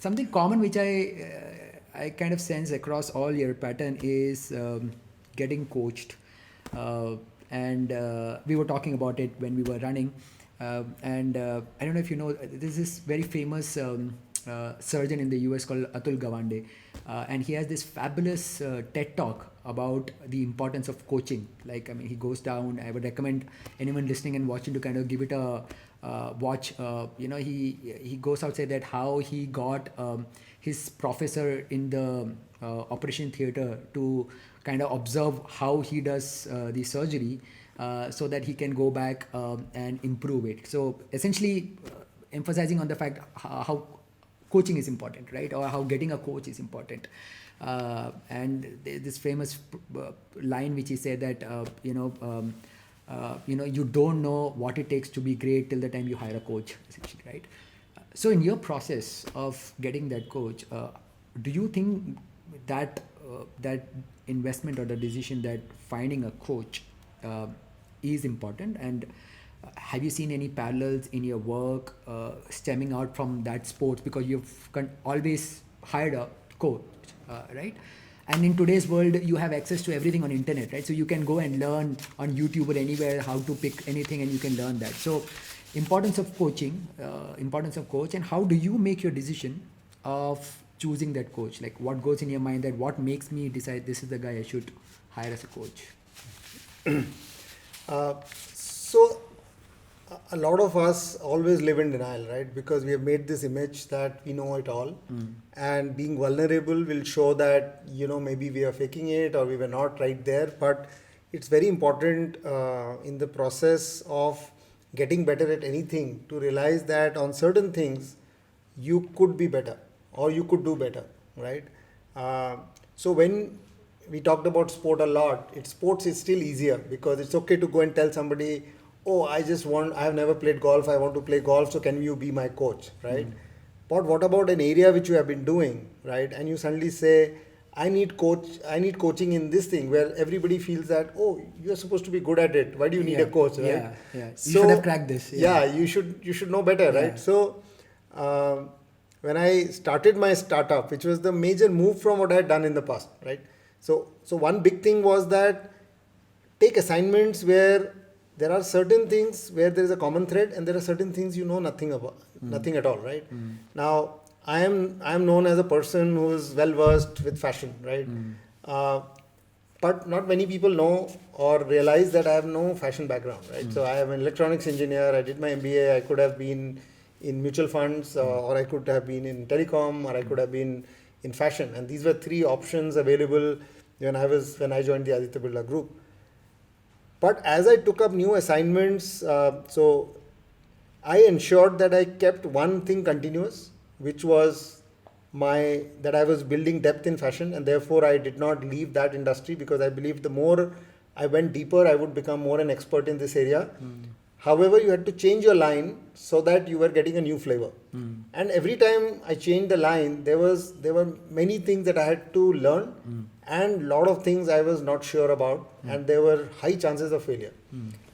something common which I kind of sense across all your pattern is getting coached, and we were talking about it when we were running, and I don't know if you know, there's this very famous surgeon in the US called Atul Gawande, and he has this fabulous TED talk about the importance of coaching. Like, I mean, he goes down. I would recommend anyone listening and watching to kind of give it a watch. He goes outside that how he got his professor in the operation theater to kind of observe how he does the surgery, so that he can go back and improve it. So essentially, emphasizing on the fact how coaching is important, right? Or how getting a coach is important. And this famous line which he said that you don't know what it takes to be great till the time you hire a coach, essentially, right? So in your process of getting that coach, do you think that that investment or the decision that finding a coach is important? And have you seen any parallels in your work stemming out from that sport? Because you've always hired a coach, right? And in today's world, you have access to everything on internet, right? So you can go and learn on YouTube or anywhere how to pick anything, and you can learn that. So importance of coaching, importance of coach, and how do you make your decision of choosing that coach? Like, what goes in your mind, that what makes me decide this is the guy I should hire as a coach? So a lot of us always live in denial, right? Because we have made this image that we know it all, and being vulnerable will show that, maybe we are faking it or we were not right there. But it's very important in the process of getting better at anything to realize that on certain things you could be better or you could do better, right? So when we talked about sport a lot, sports is still easier because it's okay to go and tell somebody, oh, I have never played golf, I want to play golf, so can you be my coach, right? But what about an area which you have been doing, right? And you suddenly say, I need coaching in this thing, where everybody feels that, oh, you're supposed to be good at it. Why do you need a coach, right? Yeah. You should have cracked this. Yeah, you should know better, right? So when I started my startup, which was the major move from what I had done in the past, right? So one big thing was that take assignments where there are certain things where there is a common thread, and there are certain things you know nothing about, nothing at all, right? Now, I am known as a person who is well versed with fashion, right? But not many people know or realize that I have no fashion background, right? So I am an electronics engineer. I did my MBA. I could have been in mutual funds, or I could have been in telecom, or I could have been in fashion. And these were three options available when I joined the Aditya Birla Group. But as I took up new assignments, so I ensured that I kept one thing continuous, which was that I was building depth in fashion, and therefore I did not leave that industry, because I believed the more I went deeper, I would become more an expert in this area. However, you had to change your line so that you were getting a new flavor. And every time I changed the line, there were many things that I had to learn, and a lot of things I was not sure about, and there were high chances of failure.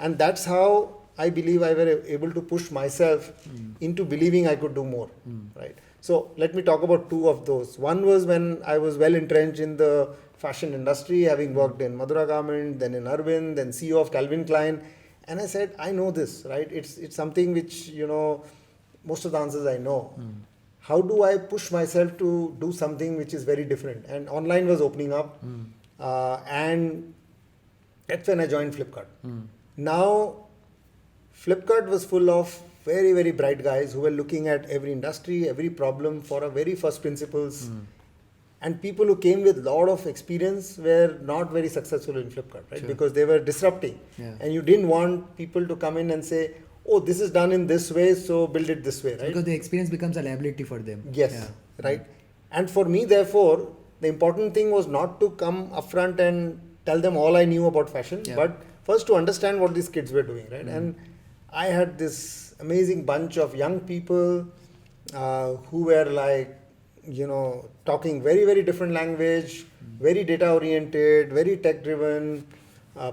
And that's how I believe I were able to push myself into believing I could do more, right? So let me talk about two of those. One was when I was well entrenched in the fashion industry, having worked in Madura Garment, then in Arvind, then CEO of Calvin Klein. And I said, I know this, right? It's something which, most of the answers I know. How do I push myself to do something which is very different? And online was opening up. And that's when I joined Flipkart. Now, Flipkart was full of very, very bright guys who were looking at every industry, every problem for a very first principles. And people who came with a lot of experience were not very successful in Flipkart, right? Sure. Because they were disrupting. And you didn't want people to come in and say, oh, this is done in this way, so build it this way, right? Because the experience becomes a liability for them. Yes, right. And for me, therefore, the important thing was not to come upfront and tell them all I knew about fashion, but first to understand what these kids were doing, right? And I had this amazing bunch of young people who were like, talking very, very different language, very data oriented, very tech driven,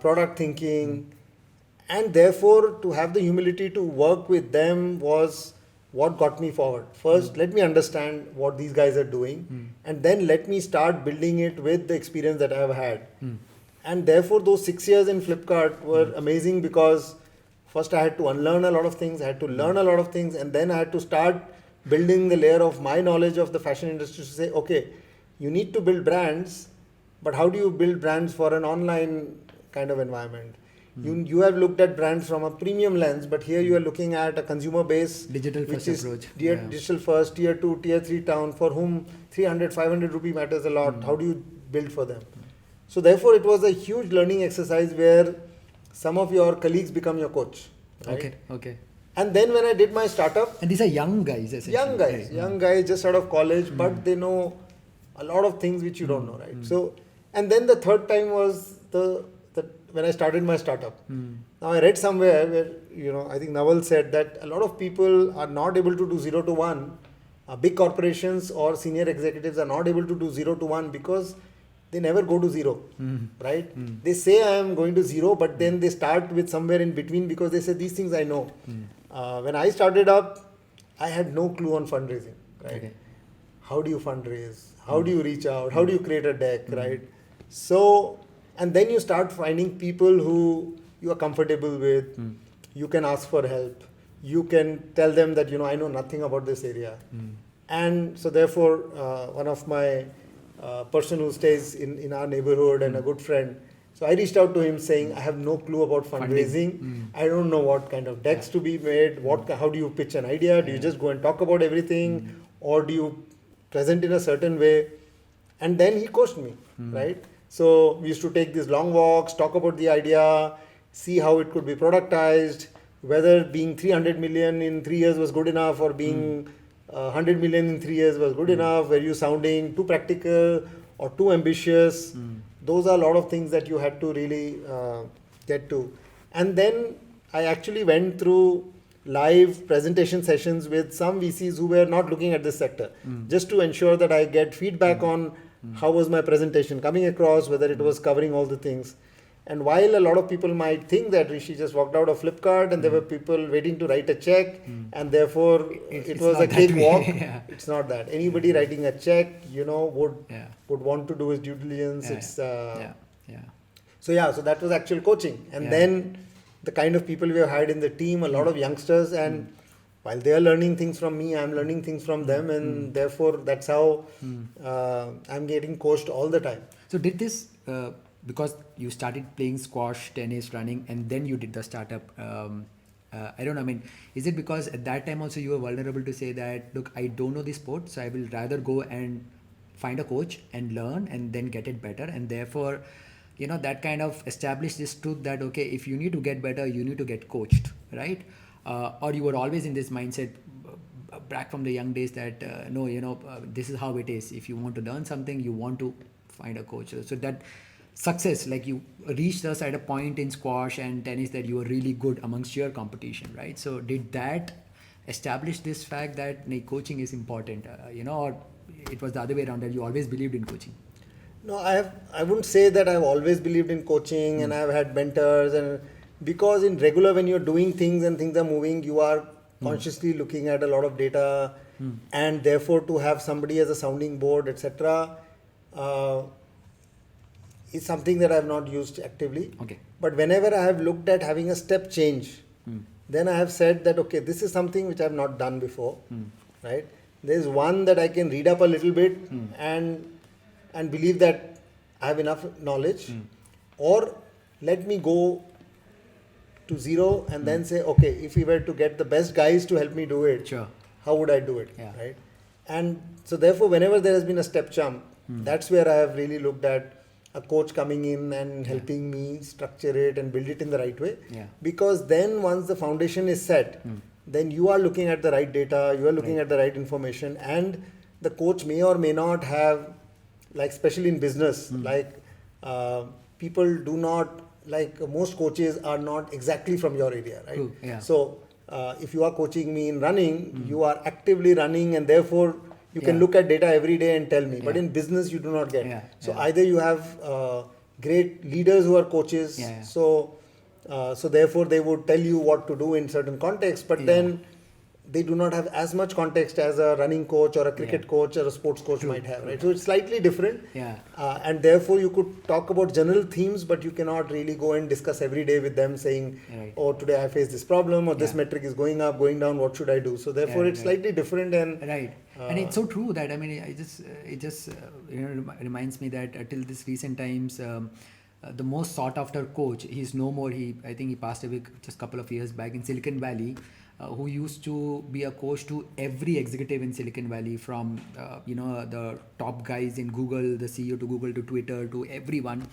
product thinking. And therefore, to have the humility to work with them was what got me forward. First, let me understand what these guys are doing, and then let me start building it with the experience that I have had. And therefore, those 6 years in Flipkart were amazing because first I had to unlearn a lot of things, I had to learn a lot of things, and then I had to start building the layer of my knowledge of the fashion industry to say, okay, you need to build brands, but how do you build brands for an online kind of environment? You have looked at brands from a premium lens, but here you are looking at a consumer base, Digital which first is approach. digital first, tier 2, tier 3 town, for whom 300, 500 rupee matters a lot. How do you build for them? So therefore, it was a huge learning exercise where some of your colleagues become your coach. Right? Okay. And then when I did my startup, And these are young guys, essentially. young guys just out of college, but they know a lot of things which you don't know, right? So, and then the third time was the when I started my startup. Now I read somewhere where I think Naval said that a lot of people are not able to do 0 to 1. Big corporations or senior executives are not able to do 0 to 1 because they never go to 0, right? They say I am going to 0, but then they start with somewhere in between because they say these things I know. When I started up, I had no clue on fundraising, right? Okay. How do you fundraise? How do you reach out? How do you create a deck, right? So, and then you start finding people who you are comfortable with. You can ask for help. You can tell them that, I know nothing about this area. And so therefore, one of my person who stays in our neighborhood and a good friend, so I reached out to him saying, I have no clue about fundraising. I don't know what kind of decks to be made. How do you pitch an idea? Do you just go and talk about everything? Or do you present in a certain way? And then he coached me, right? So we used to take these long walks, talk about the idea, see how it could be productized, whether being 300 million in 3 years was good enough or being 100 million in 3 years was good enough. Were you sounding too practical or too ambitious? Those are a lot of things that you had to really get to. And then I actually went through live presentation sessions with some VCs who were not looking at this sector, just to ensure that I get feedback on how was my presentation coming across, whether it was covering all the things. And while a lot of people might think that Rishi just walked out of Flipkart and there were people waiting to write a check and therefore it was a cakewalk, it's not that. Anybody writing a check, would want to do his due diligence. So that was actual coaching. And then the kind of people we have hired in the team, a lot of youngsters, and while they are learning things from me, I'm learning things from them, and therefore that's how I'm getting coached all the time. So did this, because you started playing squash, tennis, running, and then you did the startup, I don't know, is it because at that time also you were vulnerable to say that, look, I don't know this sport, so I will rather go and find a coach and learn and then get it better, and therefore, that kind of established this truth that, okay, if you need to get better, you need to get coached, right? Or you were always in this mindset back from the young days that, no, this is how it is. If you want to learn something, you want to find a coach. So that success, like you reached us at a point in squash and tennis that you were really good amongst your competition, right? So did that establish this fact that coaching is important, or it was the other way around, that you always believed in coaching? No, I wouldn't say that I've always believed in coaching and I've had mentors, and because in regular when you're doing things and things are moving, you are consciously looking at a lot of data, and therefore to have somebody as a sounding board, etc. Is something that I have not used actively. Okay. But whenever I have looked at having a step change, then I have said that, okay, this is something which I have not done before, right? There's one that I can read up a little bit and believe that I have enough knowledge, or let me go to 0 and then say, okay, if we were to get the best guys to help me do it, sure, how would I do it, yeah, right? And so therefore, whenever there has been a step jump, that's where I have really looked at a coach coming in and helping me structure it and build it in the right way. Yeah. Because then once the foundation is set, then you are looking at the right data, you are looking at the right information, and the coach may or may not have, like especially in business, people do not, like most coaches are not exactly from your area, right? True, yeah. So if you are coaching me in running, you are actively running, and therefore you can look at data every day and tell me. But in business, you do not get. So either you have great leaders who are coaches, so therefore they would tell you what to do in certain contexts, but then they do not have as much context as a running coach or a cricket coach or a sports coach might have, right? So it's slightly different. Yeah. And therefore you could talk about general themes, but you cannot really go and discuss every day with them saying, oh, today I faced this problem, or this metric is going up, going down, what should I do? So therefore it's slightly different. And and it's so true that, I mean, it just reminds me that till this recent times, the most sought after coach, he's no more. I think he passed away just a couple of years back, in Silicon Valley, who used to be a coach to every executive in Silicon Valley, from the top guys in Google, the CEO to Google to Twitter, to everyone.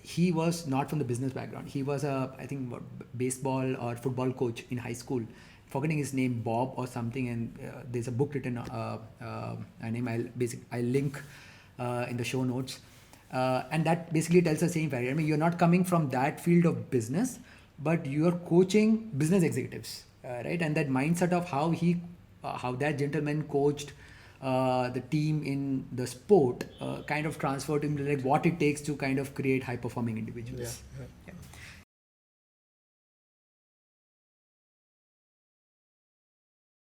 He was not from the business background. He was I think baseball or football coach in high school. Forgetting his name, Bob or something, and there's a book written name. I'll link in the show notes. And that basically tells the same fact. I mean, you're not coming from that field of business, but you're coaching business executives, right? And that mindset of how that gentleman coached the team in the sport kind of transferred him to like what it takes to kind of create high performing individuals.